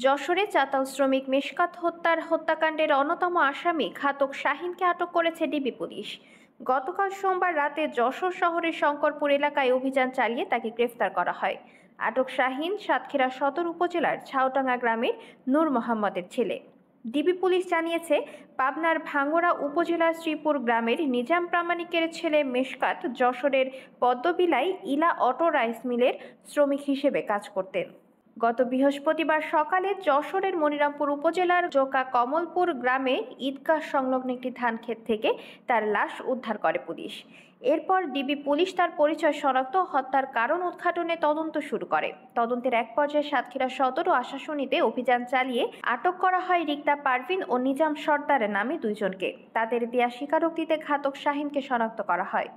যশোরে চাতাল শ্রমিক মেশকাত হত্যাকাণ্ডের অন্যতম আসামি ঘাতক শাহিনকে আটক করেছে ডিবি পুলিশ। গতকাল সোমবার রাতে যশোর শহরের শঙ্করপুর এলাকায় অভিযান চালিয়ে তাকে গ্রেফতার করা হয়। আটক শাহিন সাতক্ষীরা সদর উপজেলার ছাউটাঙ্গা গ্রামের নূর মোহাম্মদের ছেলে। ডিবি পুলিশ জানিয়েছে, পাবনার ভাঙ্গুড়া উপজেলার শ্রীপুর গ্রামের নিজাম প্রামাণিকের ছেলে মেশকাত যশোরের পদ্মবিলায় ইলা অটো রাইস মিলের শ্রমিক হিসেবে কাজ করতেন। গত বৃহস্পতিবার সকালে যশোরের মনিরামপুর উপজেলার জোকা কমলপুর গ্রামে ঈদগাহ সংলগ্ন একটি ধানক্ষেত থেকে তার লাশ উদ্ধার করে পুলিশ। এরপর ডিবি পুলিশ তার পরিচয় শনাক্ত, হত্যার কারণ উদ্ঘাটনে তদন্ত শুরু করে। তদন্তের এক পর্যায়ে সাতক্ষীরা সদর ও আশাশুনিতে অভিযান চালিয়ে আটক করা হয় রিক্তা পারভিন ও নিজাম সর্দারের নামে দুইজনকে। তাদের দেয়া স্বীকারোক্তিতে ঘাতক শাহিনকে শনাক্ত করা হয়।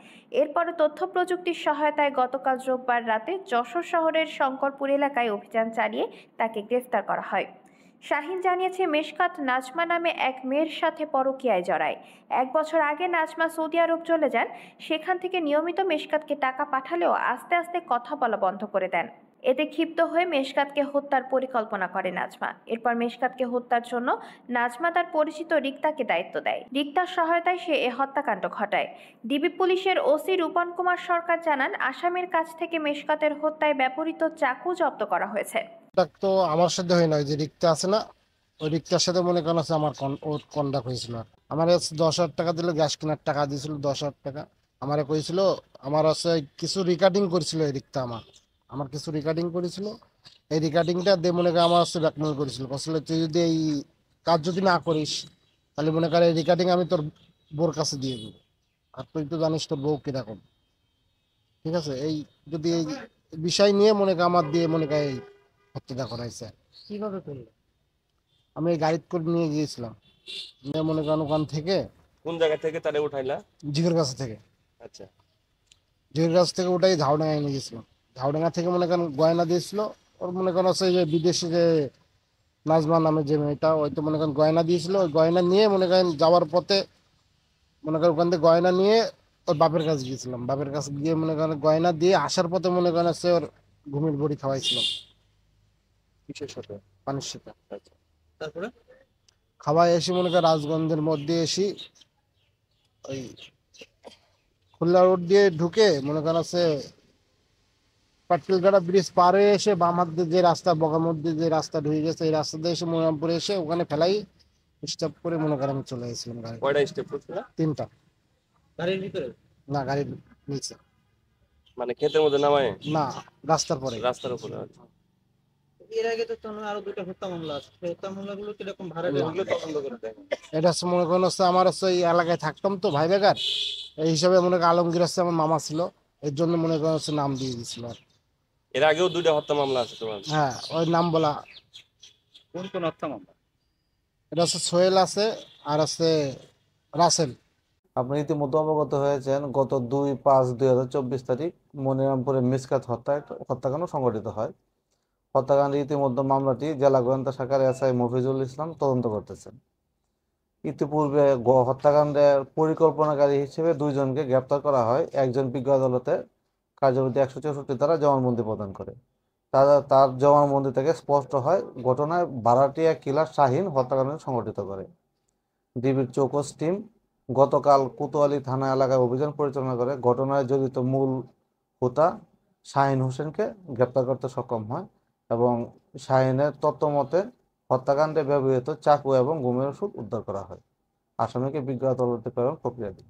এরপরে তথ্য প্রযুক্তির সহায়তায় গতকাল রোববার রাতে যশোর শহরের শঙ্করপুর এলাকায় অভিযান চালিয়ে তাকে গ্রেফতার করা হয়। শাহিন জানিয়েছে, মেশকাত নাজমা নামে এক মেয়ের সাথে পরকীয়ায় জড়ায়। 1 বছর আগে নাজমা সৌদি আরব চলে যান। সেখান থেকে নিয়মিত মেশকাতকে টাকা পাঠালেও আস্তে আস্তে কথা বলা বন্ধ করে দেন। এতে ক্ষিপ্ত হয়ে মেশকাতকে হত্যার পরিকল্পনা করে নাজমা। এরপর মেশকাতকে হত্যার জন্য নাজমা তার পরিচিত রিক্তাকে দায়িত্ব দেয়। রিক্তার সহায়তায় সে এ হত্যাকাণ্ড ঘটায়। ডিবি পুলিশের ওসি রূপন কুমার সরকার জানান, আসামির কাছ থেকে মেশকাতের হত্যায় ব্যবহৃত চাকু জব্দ করা হয়েছে। তো আমার সাথে হয় না, যে রিক্তা আছে না, ওই রিক্তার সাথে মনে করেন আছে আমার ওর কন্ডাক্ট হয়েছিল। আমার 10,000 টাকা দিল, গ্যাস কেনার টাকা দিয়েছিল 10,000 টাকা। আমার কইছিল, আমার হচ্ছে কিছু রেকর্ডিং করেছিল এই রিক্তা, আমার কিছু রেকর্ডিং করেছিল। এই রেকর্ডিংটা দিয়ে মনে করেন আমার হচ্ছে ব্ল্যাকমেল করেছিল। আসলে তুই যদি এই কাজ যদি না করিস, তাহলে মনে করেন এই রেকর্ডিং আমি তোর বউর কাছে দিয়ে দেবো। আর তুই তো জানিস তোর বউ কিরকম, ঠিক আছে? এই যদি এই বিষয় নিয়ে মনে করেন আমার দিয়ে মনে করেন এই হত্যাটা করাইছে। কিভাবে করলো? আমি এই গাড়ি করে নিয়ে গিয়েছিলাম, নিয়ে মনে করেন ওখান থেকে। কোন জায়গা থেকে তারে উঠাইলা? জিগের কাছ থেকে। আচ্ছা, জিগের কাছ থেকে ওটাই ঝাউডাঙ্গায় নিয়ে গেছিলাম। ঝাউডাঙ্গা থেকে মনে করেন গয়না দিয়েছিল। ওর মনে করেন হচ্ছে যে বিদেশি যে নাজমা নামে যে মেয়েটা, ওই তো মনে করেন গয়না দিয়েছিল। ওই গয়না নিয়ে মনে করেন যাওয়ার পথে মনে করেন ওখান থেকে গয়না নিয়ে ওর বাপের কাছে গিয়েছিলাম। বাপের কাছে গিয়ে মনে করেন গয়না দিয়ে আসার পথে মনে করেন হচ্ছে ওর ঘুমের বড়ি খাওয়াইছিলাম কিসের সাথে? পানির সাথে। আচ্ছা, তারপরে খাওয়াই এসে মনে করেন রাজগঞ্জের মধ্যে এসি ওই খুলনা রোড দিয়ে ঢুকে মনে করেন হচ্ছে পাটকেলগাড়া ব্রিজ পার হয়ে এসে বাম হাত দিয়ে যে রাস্তা, বগার মধ্যে যে রাস্তা ঢুকে গেছে, এই রাস্তা দিয়ে এসে মনিরামপুরে এসে ওখানে ফেলাই স্টপ করে মনে করেন আমি চলে গেছিলাম। গাড়ি কয়টা স্টেপ করছিল? 3টা। গাড়ির ভিতরে? না, গাড়ির নিচে। মানে ক্ষেতের মধ্যে নামায়? না, রাস্তার পরে। রাস্তার উপরে। আচ্ছা, এর আগে তো তোমার আরো 2টা হত্যা মামলা আছে। সেই হত্যা মামলাগুলো কিরকম ভাড়া ওগুলো তদন্ত করে দেয়। এটা হচ্ছে মনে করেন হচ্ছে আমার হচ্ছে এই এলাকায় থাকতাম তো ভাই বেগার, এই হিসাবে মনে করেন আলমগীর হচ্ছে আমার মামা ছিল, এর জন্য মনে করেন হচ্ছে নাম দিয়ে দিয়েছিল। এর আগেও 2টা হত্যা মামলা আছে তোমার? হ্যাঁ, ওই নাম বলা। কোন কোন হত্যা মামলা? এটা হচ্ছে সোহেল আছে আর আছে রাসেল। আপনি ইতিমধ্যে অবগত হয়েছেন, গত 2/5/2024 তারিখ মনিরামপুরে মেশকাত হত্যাকাণ্ড সংঘটিত হয়। হত্যাকাণ্ডে ইতিমধ্যে মামলাটি জেলা গোয়েন্দা শাখার এসআই মফিজুল ইসলাম তদন্ত করতেছেন। ইতিপূর্বে হত্যাকাণ্ডের পরিকল্পনাকারী হিসেবে 2 জনকে গ্রেপ্তার করা হয়। একজন বিজ্ঞ আদালতে কার্যবিধি 164 দ্বারা জবানবন্দি প্রদান করে। তার জবানবন্দি থেকে স্পষ্ট হয়, ঘটনায় ভাড়াটিয়া কিলার শাহিন হত্যাকাণ্ড সংঘটিত করে। ডিবির চৌকস টিম গতকাল কোতোয়ালি থানা এলাকায় অভিযান পরিচালনা করে ঘটনায় জড়িত মূল হোতা শাহিন হোসেনকে গ্রেপ্তার করতে সক্ষম হয় এবং শাহিনের তথ্য মতে হত্যাকাণ্ডে ব্যবহৃত চাকু এবং ঘুমের ওষুধ উদ্ধার করা হয়। আসামিকে বিজ্ঞ আদালতে প্রেরণ প্রক্রিয়াধীন।